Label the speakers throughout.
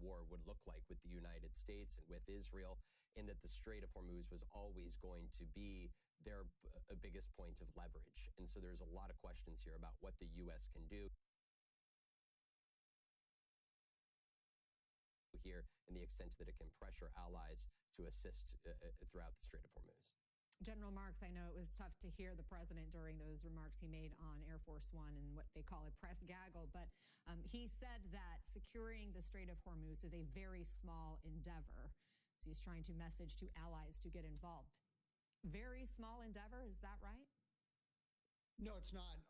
Speaker 1: war would look like with the United States and with Israel, and that the Strait of Hormuz was always going to be their biggest point of leverage. And so there's a lot of questions here about what the U.S. can do here and the extent that it can pressure allies to assist throughout the Strait of Hormuz.
Speaker 2: General Marks, I know it was tough to hear the president during those remarks he made on Air Force One and what they call a press gaggle, but he said that securing the Strait of Hormuz is a very small endeavor. So he's trying to message to allies to get involved. Very small endeavor, is that right?
Speaker 3: No, it's not.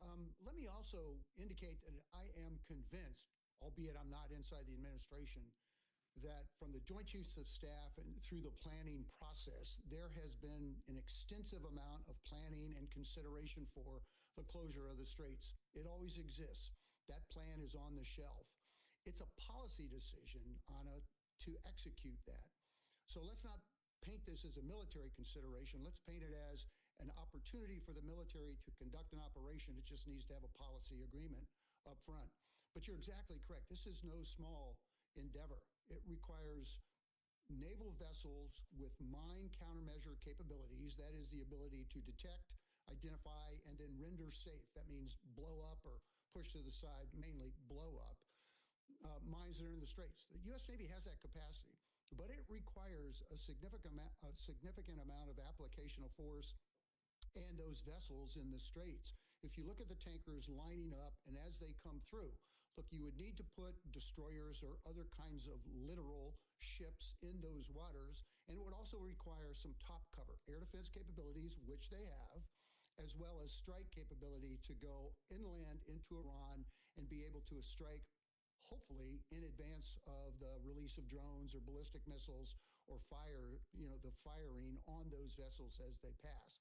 Speaker 3: Let me also indicate that I am convinced, albeit I'm not inside the administration, that from the Joint Chiefs of Staff and through the planning process, there has been an extensive amount of planning and consideration for the closure of the straits. It always exists. That plan is on the shelf. It's a policy decision to execute that. So let's not paint this as a military consideration. Let's paint it as an opportunity for the military to conduct an operation. It just needs to have a policy agreement up front. But you're exactly correct. This is no small endeavor. It requires naval vessels with mine countermeasure capabilities. That is the ability to detect, identify, and then render safe. That means blow up or push to the side, mainly blow up mines that are in the straits. The U.S. Navy has that capacity, but it requires a significant amount of application of force and those vessels in the straits. If you look at the tankers lining up and as they come through, look, you would need to put destroyers or other kinds of littoral ships in those waters, and it would also require some top cover, air defense capabilities, which they have, as well as strike capability to go inland into Iran and be able to strike, hopefully in advance of the release of drones or ballistic missiles or the firing on those vessels as they pass.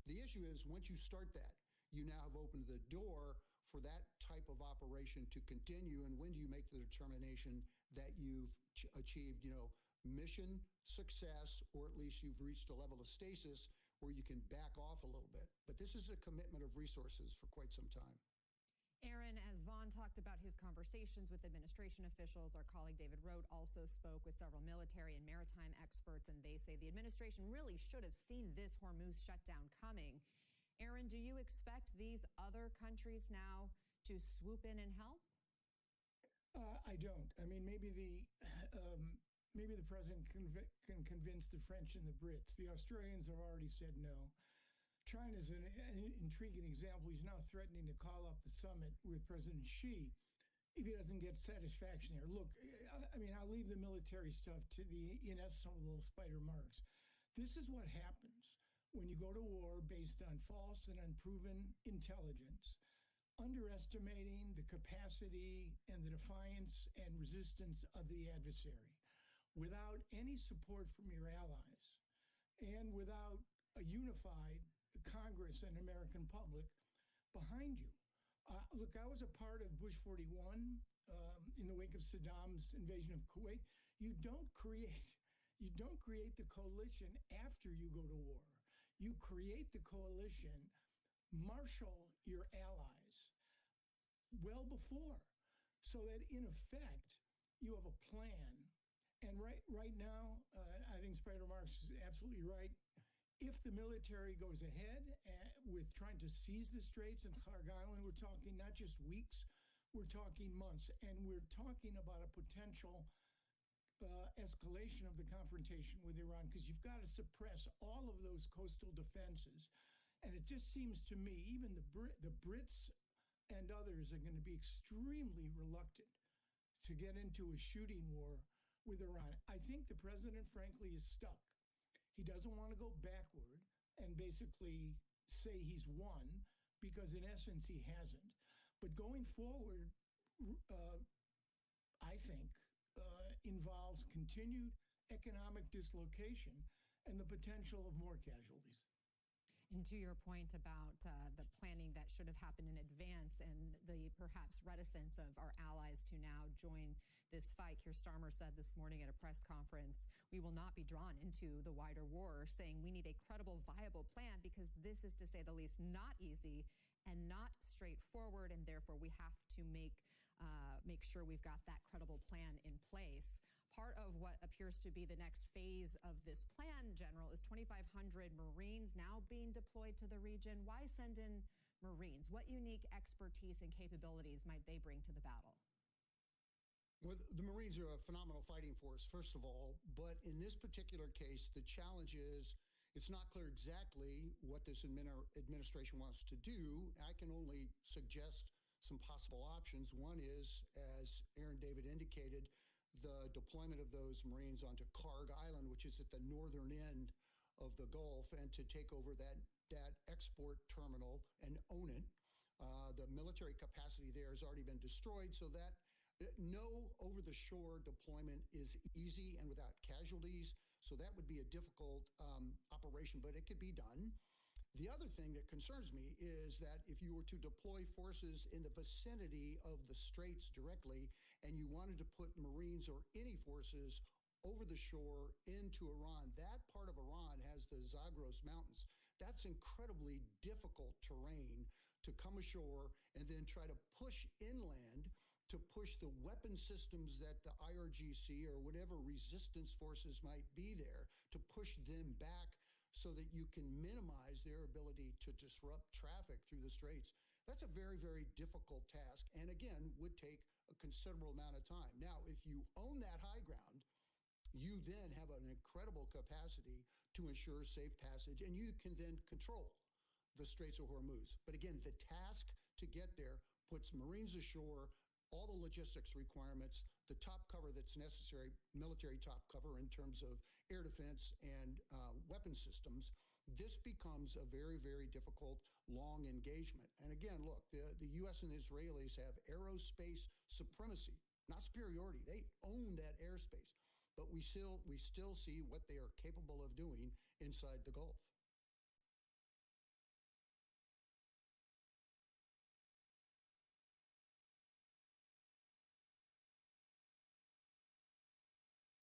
Speaker 3: The issue is once you start that, you now have opened the door for that type of operation to continue. And when do you make the determination that you've achieved, mission success, or at least you've reached a level of stasis where you can back off a little bit? But this is a commitment of resources for quite some time.
Speaker 2: Aaron, as Vaughn talked about his conversations with administration officials, our colleague David Rote also spoke with several military and maritime experts, and they say the administration really should have seen this Hormuz shutdown coming. Aaron, do you expect these other countries now to swoop in and help?
Speaker 4: I don't. I mean, maybe the president can convince the French and the Brits. The Australians have already said no. China's an intriguing example. He's now threatening to call up the summit with President Xi if he doesn't get satisfaction here. Look, I mean, I'll leave the military stuff to the inestimable Spider Marks. This is what happens when you go to war based on false and unproven intelligence, underestimating the capacity and the defiance and resistance of the adversary, without any support from your allies, and without a unified Congress and American public behind you. Look, I was a part of Bush 41 in the wake of Saddam's invasion of Kuwait. You don't create the coalition after you go to war. You create the coalition, marshal your allies well before, so that in effect you have a plan. And right now, I think Spider Marks is absolutely right. If the military goes ahead with trying to seize the straits and Clark Island, we're talking not just weeks, we're talking months. And we're talking about a potential escalation of the confrontation with Iran, because you've got to suppress all of those coastal defenses. And it just seems to me, even the Brits and others are going to be extremely reluctant to get into a shooting war with Iran. I think the president, frankly, is stuck. He doesn't want to go backward and basically say he's won, because in essence he hasn't. But going forward, I think, involves continued economic dislocation and the potential of more casualties.
Speaker 2: And to your point about the planning that should have happened in advance and the perhaps reticence of our allies to now join this fight, Keir Starmer said this morning at a press conference, we will not be drawn into the wider war, saying we need a credible, viable plan, because this is, to say the least, not easy and not straightforward, and therefore we have to make sure we've got that credible plan in place. what appears to be the next phase of this plan, General, is 2,500 Marines now being deployed to the region. Why send in Marines? What unique expertise and capabilities might they bring to the battle?
Speaker 3: Well, the Marines are a phenomenal fighting force, first of all. But in this particular case, the challenge is it's not clear exactly what this administration wants to do. I can only suggest some possible options. One is, as Aaron David indicated, the deployment of those Marines onto Karg Island, which is at the northern end of the Gulf, and to take over that export terminal and own it. The military capacity there has already been destroyed, so that no over-the-shore deployment is easy and without casualties. So that would be a difficult operation, but it could be done. The other thing that concerns me is that if you were to deploy forces in the vicinity of the straits directly, and you wanted to put Marines or any forces over the shore into Iran, that part of Iran has the Zagros Mountains. That's incredibly difficult terrain to come ashore and then try to push inland, to push the weapon systems that the IRGC or whatever resistance forces might be there, to push them back so that you can minimize their ability to disrupt traffic through the straits. That's a very, very difficult task, and again, would take a considerable amount of time. Now, if you own that high ground, you then have an incredible capacity to ensure safe passage, and you can then control the Straits of Hormuz. But again, the task to get there puts Marines ashore, all the logistics requirements, the top cover that's necessary, military top cover in terms of air defense and weapon systems. This becomes a very, very difficult, long engagement. And again, look, the U.S. and the Israelis have aerospace supremacy, not superiority. They own that airspace. But we still see what they are capable of doing inside the Gulf.